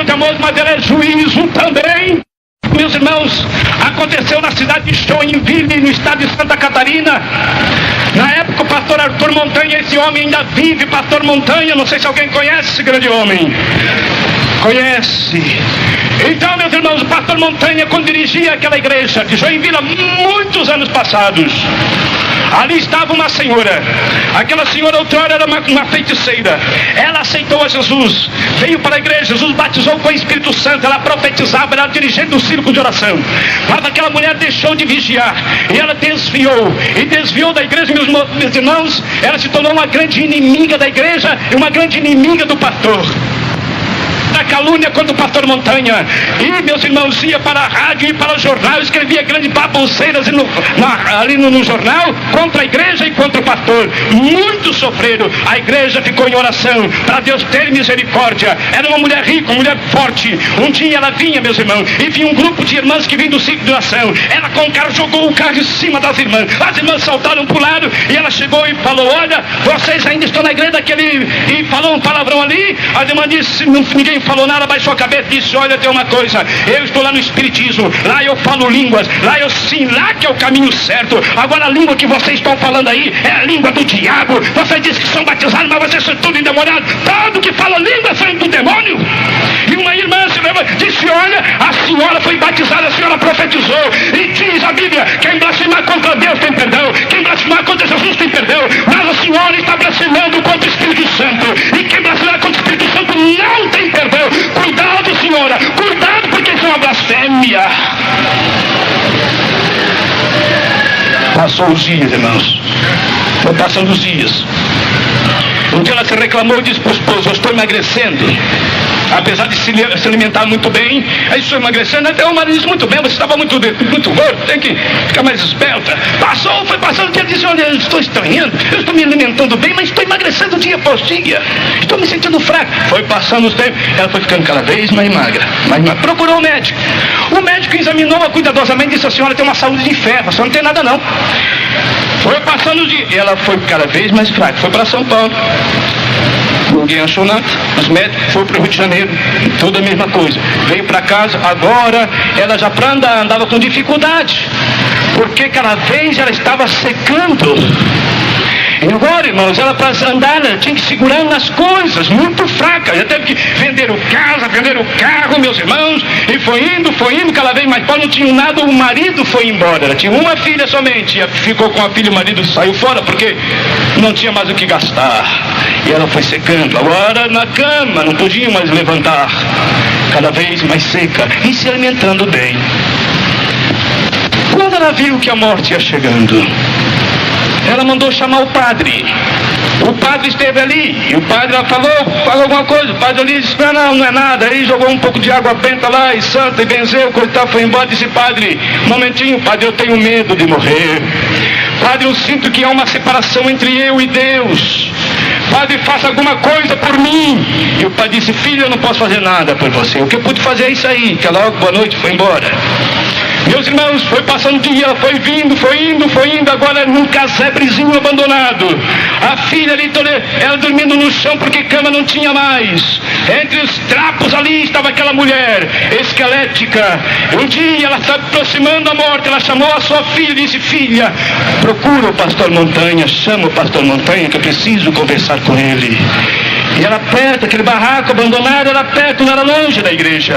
de amor, mas ela é juízo também. Meus irmãos, aconteceu na cidade de Joinville, no estado de Santa Catarina. Na época, o pastor Arthur Montanha, esse homem ainda vive, pastor Montanha, não sei se alguém conhece esse grande homem. Conhece? Então, meus irmãos, o pastor Montanha, quando dirigia aquela igreja de Joinville, há muitos anos passados, ali estava uma senhora. Aquela senhora outrora era uma feiticeira. Ela aceitou a Jesus, veio para a igreja, Jesus batizou com o Espírito Santo, ela profetizava, era dirigente do círculo de oração. Mas aquela mulher deixou de vigiar, e ela desviou da igreja, meus irmãos. Ela se tornou uma grande inimiga da igreja e uma grande inimiga do pastor. Da calúnia contra o pastor Montanha. E, meus irmãos, ia para a rádio e para o jornal, escrevia grandes baboseiras ali no jornal contra a igreja e contra o pastor. Muito sofreram. A igreja ficou em oração para Deus ter misericórdia. Era uma mulher rica, uma mulher forte. Um dia ela vinha, meus irmãos, e vinha um grupo de irmãs que vinham do ciclo de oração. Ela com o carro jogou o carro em cima das irmãs. As irmãs saltaram para o lado e ela chegou e falou: olha, vocês ainda estão na igreja daquele... E falou um palavrão ali. A irmã disse, ninguém falou nada, baixou a cabeça e disse: olha, tem uma coisa, eu estou lá no Espiritismo, lá eu falo línguas, lá que é o caminho certo. Agora a língua que vocês estão falando aí é a língua do diabo. Vocês dizem que são batizados, mas vocês são tudo endemoniados. Todo que fala língua são do demônio. E uma irmã se lembra, disse: olha, a senhora foi batizada, a senhora profetizou, e diz a Bíblia: quem blasfemar contra Deus tem perdão, quem blasfemar contra Jesus tem perdão, mas a senhora está blasfemando contra o Espírito Santo, e quem blasfemar contra o Espírito Santo não tem perdão. Cuidado, senhora, cuidado, porque isso é uma blasfêmia. Passou os dias, irmãos. Foi passando os dias. Um dia ela se reclamou e disse para o esposo: eu estou emagrecendo. Apesar de se alimentar muito bem, aí estou emagrecendo. Até o marido disse: muito bem, você estava muito gordo, tem que ficar mais esperta. Foi passando o dia, disse: olha, eu estou estranhando, eu estou me alimentando bem, mas estou emagrecendo dia após dia, estou me sentindo fraco. Foi passando os tempos, ela foi ficando cada vez mais magra, procurou o médico. O médico examinou-a cuidadosamente e disse: a senhora tem uma saúde de ferro, a senhora não tem nada não. Foi passando os dias, ela foi cada vez mais fraca, foi para São Paulo. Ninguém achou nada. Os médicos foram para o Rio de Janeiro, toda a mesma coisa. Veio para casa, agora ela já para andar, andava com dificuldade, porque cada vez ela estava secando. E agora, irmãos, ela para andar, ela tinha que segurar nas coisas, muito fraca. Já teve que vender o casa, vender o carro, meus irmãos, e foi indo, cada vez mais pobre, não tinha nada. O marido foi embora, ela tinha uma filha somente, ficou com a filha, o marido saiu fora, porque não tinha mais o que gastar. E ela foi secando, agora na cama, não podia mais levantar, cada vez mais seca, e se alimentando bem. Quando ela viu que a morte ia chegando, ela mandou chamar o padre. O padre esteve ali, e o padre falou alguma coisa. O padre ali disse: não é nada. Aí jogou um pouco de água benta lá, e santa, e benzeu, coitado, foi embora. Disse: padre, um momentinho, padre, eu tenho medo de morrer. Padre, eu sinto que há uma separação entre eu e Deus. Padre, faça alguma coisa por mim. E o padre disse: filho, eu não posso fazer nada por você. O que eu pude fazer é isso aí. Que logo, boa noite, foi embora. Meus irmãos, foi passando o dia, ela foi indo, agora num casebrezinho abandonado. A filha ali, ela dormindo no chão porque cama não tinha mais. Entre os trapos ali estava aquela mulher esquelética. Um dia ela estava aproximando da morte, ela chamou a sua filha e disse: filha, procura o pastor Montanha, chama o pastor Montanha que eu preciso conversar com ele. E ela perto, aquele barraco abandonado, era perto, não era longe da igreja.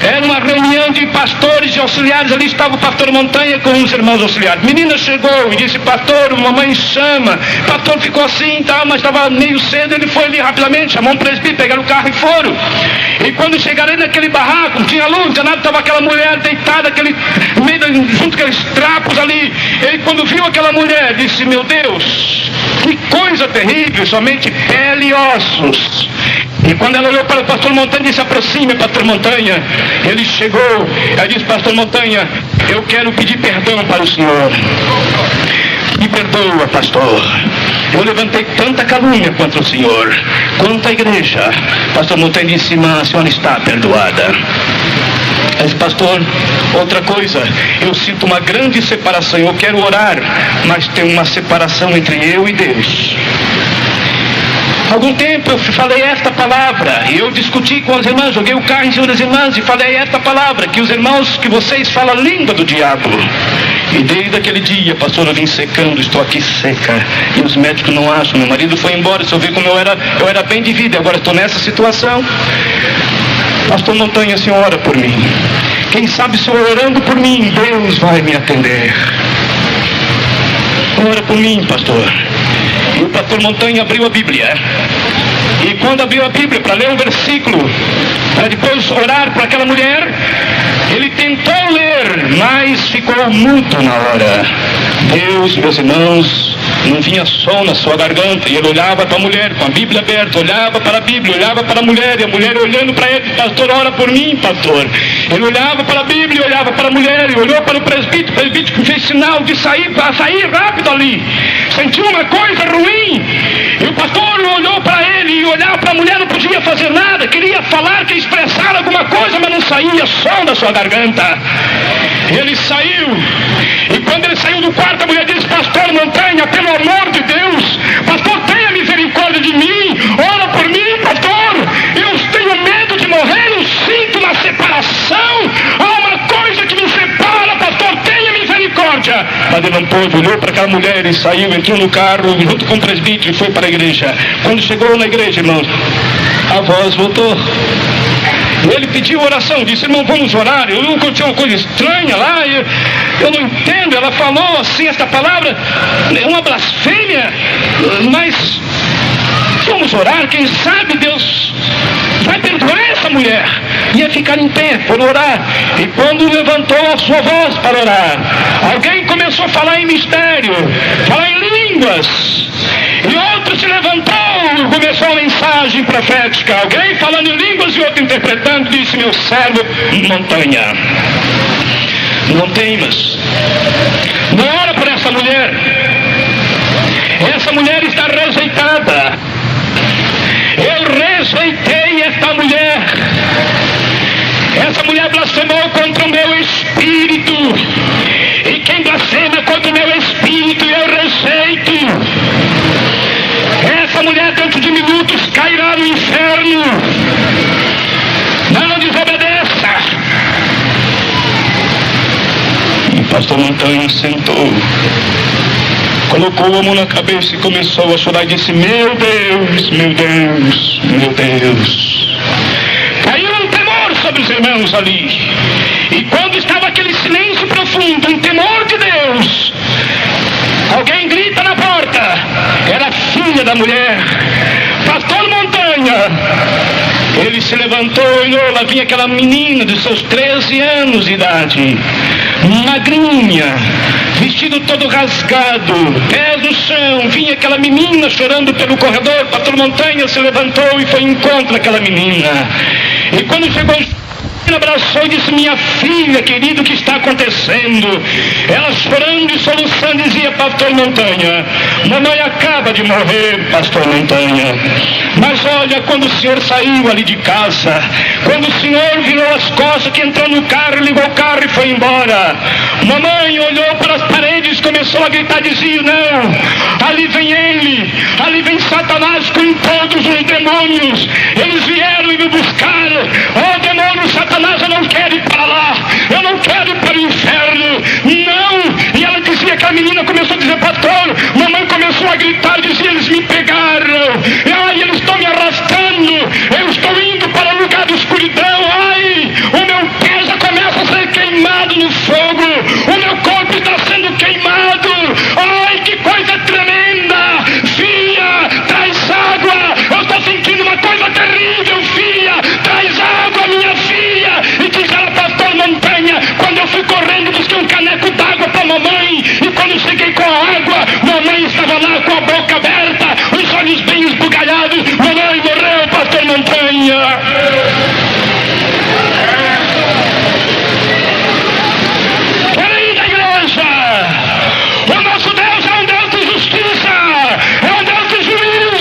Era uma reunião de pastores e auxiliares, ali estava o pastor Montanha com os irmãos auxiliares. Menina chegou e disse: pastor, mamãe chama. O pastor ficou assim, mas estava meio cedo, ele foi ali rapidamente, chamou um presbítero, pegaram o carro e foram. E quando chegaram naquele barraco, não tinha luz, não tinha nada, estava aquela mulher deitada, junto com aqueles trapos ali. Ele, quando viu aquela mulher, disse: meu Deus, que coisa terrível, somente pele e ossos. E quando ela olhou para o pastor Montanha, disse: aproxime, pastor Montanha. Ele chegou, ela disse: pastor Montanha, eu quero pedir perdão para o senhor. Me perdoa, pastor. Eu levantei tanta calúnia contra o senhor, quanto a igreja. Pastor Montanha disse: irmã, a senhora está perdoada. Ela disse: pastor, outra coisa, eu sinto uma grande separação, eu quero orar, mas tem uma separação entre eu e Deus. Algum tempo eu falei esta palavra, e eu discuti com as irmãs, joguei o carro em cima das irmãs e falei esta palavra, que os irmãos, que vocês falam a língua do diabo. E desde aquele dia, pastor, eu vim secando, estou aqui seca, e os médicos não acham, meu marido foi embora, se eu ver como eu era bem de vida, agora estou nessa situação. Pastor Montanha, o senhor ora por mim. Quem sabe se eu orando por mim, Deus vai me atender. Ora por mim, pastor. E o pastor Montanha abriu a Bíblia. E quando abriu a Bíblia para ler um versículo, para depois orar para aquela mulher, ele tentou ler, mas ficou mudo na hora. Deus, meus irmãos, não vinha som na sua garganta, e ele olhava para a mulher com a Bíblia aberta, olhava para a Bíblia, olhava para a mulher, e a mulher olhando para ele: pastor, ora por mim, pastor. Ele olhava para a Bíblia, olhava para a mulher, e olhou para o presbítero que fez sinal de sair rápido ali, sentiu uma coisa ruim, e o pastor olhou para ele, e olhava para a mulher, não podia fazer nada, queria falar, queria expressar alguma coisa, mas não saía som da sua garganta. Ele saiu, e quando ele saiu do quarto, a mulher disse: pastor Montanha, pelo amor de Deus, pastor, tenha misericórdia de mim, ora por mim, pastor, eu tenho medo de morrer, eu sinto uma separação, há uma coisa que me separa, pastor, tenha misericórdia. Mas ele não pôde, olhou para aquela mulher e saiu, entrou no carro junto com o presbítero e foi para a igreja. Quando chegou na igreja, irmãos, a voz voltou. Ele pediu oração, disse: irmão, vamos orar. Eu não aconteceu uma coisa estranha lá, eu não entendo. Ela falou assim, esta palavra é uma blasfêmia, mas vamos orar, quem sabe Deus vai perdoar essa mulher. Ia ficar em pé por orar, e quando levantou a sua voz para orar, alguém começou a falar em mistério, falar em línguas, e outro se levantou, começou a mensagem profética, alguém falando em línguas e outro interpretando. Disse: meu servo Montanha, não temas, não ora por essa mulher está rejeitada. Eu rejeitei esta mulher. Essa mulher blasfemou contra o meu espírito, e quem blasfema contra o meu espírito eu rejeito. Essa mulher dentro de minutos cairá no inferno. Não desobedeça. E o pastor Montanha sentou, colocou a mão na cabeça e começou a chorar e disse: meu Deus, meu Deus, meu Deus. Caiu um temor sobre os irmãos ali, e quando estava aquele silêncio profundo, um temor de Deus, alguém grita na porta. Era a filha da mulher, pastor Montanha. Ele se levantou e lá vinha aquela menina de seus 13 anos de idade, magrinha, vestido todo rasgado, pés no chão. Vinha aquela menina chorando pelo corredor. Pastor Montanha se levantou e foi em encontro daquela menina, e quando chegou, ele abraçou e disse: minha filha querida, o que está acontecendo? Ela chorando e soluçando dizia: pastor Montanha, mamãe acaba de morrer, pastor Montanha. Mas olha, quando o senhor saiu ali de casa, quando o senhor virou as costas, que entrou no carro, ligou o carro e foi embora, mamãe olhou para as paredes, começou a gritar, dizia: não, ali vem ele, ali vem Satanás com todos os demônios, eles vieram e me buscaram. Oh demônio, Satanás, eu não quero ir para lá, eu não quero ir para o inferno, não. E ela dizia, que a menina começou a dizer: pastor, mamãe começou a gritar, dizia: eles me pegaram, ai, eles estão me arrastando, eu estou indo para o lugar da escuridão, ai, o meu pé já começa a ser queimado no fogo, o meu corpo está sendo queimado, ai, que coisa tremenda, filha, traz água, eu estou sentindo uma coisa terrível, filha, traz água, minha filha. E diz ela: pastor Montanha, quando eu fui correndo, busquei um caneco d'água para mamãe, e quando cheguei com a água, mamãe estava lá com a boca aberta, os olhos bem esbugalhados. Mamãe morreu, pastor Montanha. Querida igreja, o nosso Deus é um Deus de justiça, é um Deus de juízo.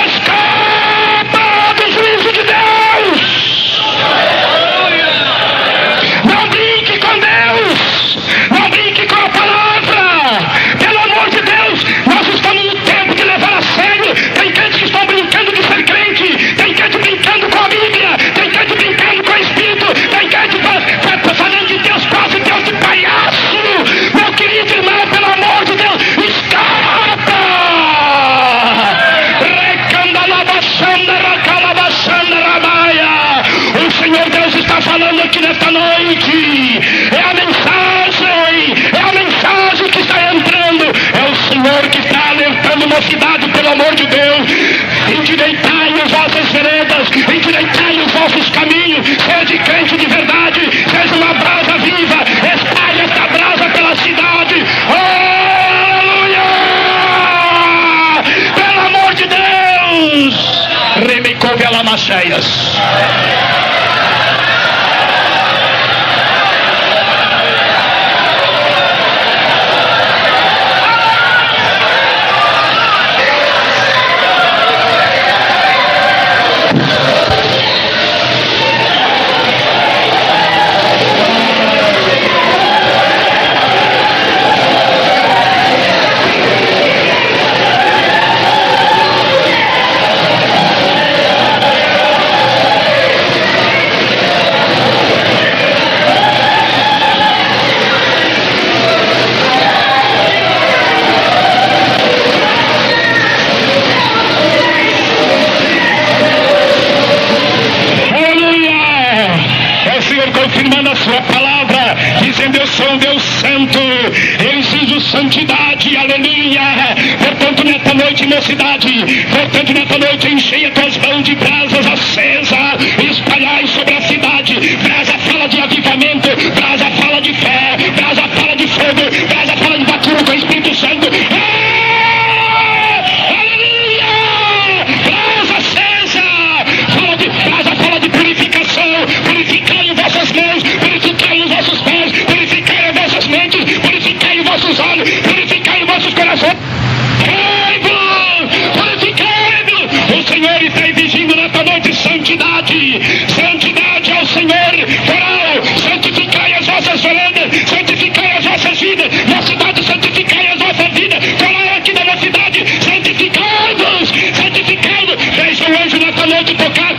Escapa do juízo de Deus. Não brinque com Deus, não brinque com a palavra. Pelo amor de Deus, nós estamos no tempo de levar a sério aqui nesta noite. É a mensagem que está entrando. É o Senhor que está alertando uma cidade, pelo amor de Deus. Endireitai as vossas veredas, endireitai os vossos caminhos. Seja crente de verdade, seja uma brasa viva. Espalhe esta brasa pela cidade. Aleluia! Pelo amor de Deus! Remicouve alamacheias. Confirmando a sua palavra, dizendo: eu sou um Deus santo, eu exijo santidade, aleluia. Portanto, nesta noite, mocidade, portanto, nesta noite, encheia tuas mãos de brasas acesas, espalhai sobre a cidade. Brasa fala de avivamento, brasa fala de fé, brasa fala de fogo, brasa fala de batismo com o Espírito Santo. Aleluia! Brasa acesa, brasa fala de purificação. Purificai as vossas mãos, purificai os vossos pés, purificai as vossas mentes, purificai os vossos olhos, purificai os vossos corações. Purificai-vos! O Senhor está exigindo nesta noite santidade. Santidade ao Senhor. Coral, santificai as vossas veredas, santificai as vossas vidas. Na cidade, santificai as vossas vidas. Coral aqui na cidade, santificai-vos, santificai-vos. Deixa o anjo nesta noite tocar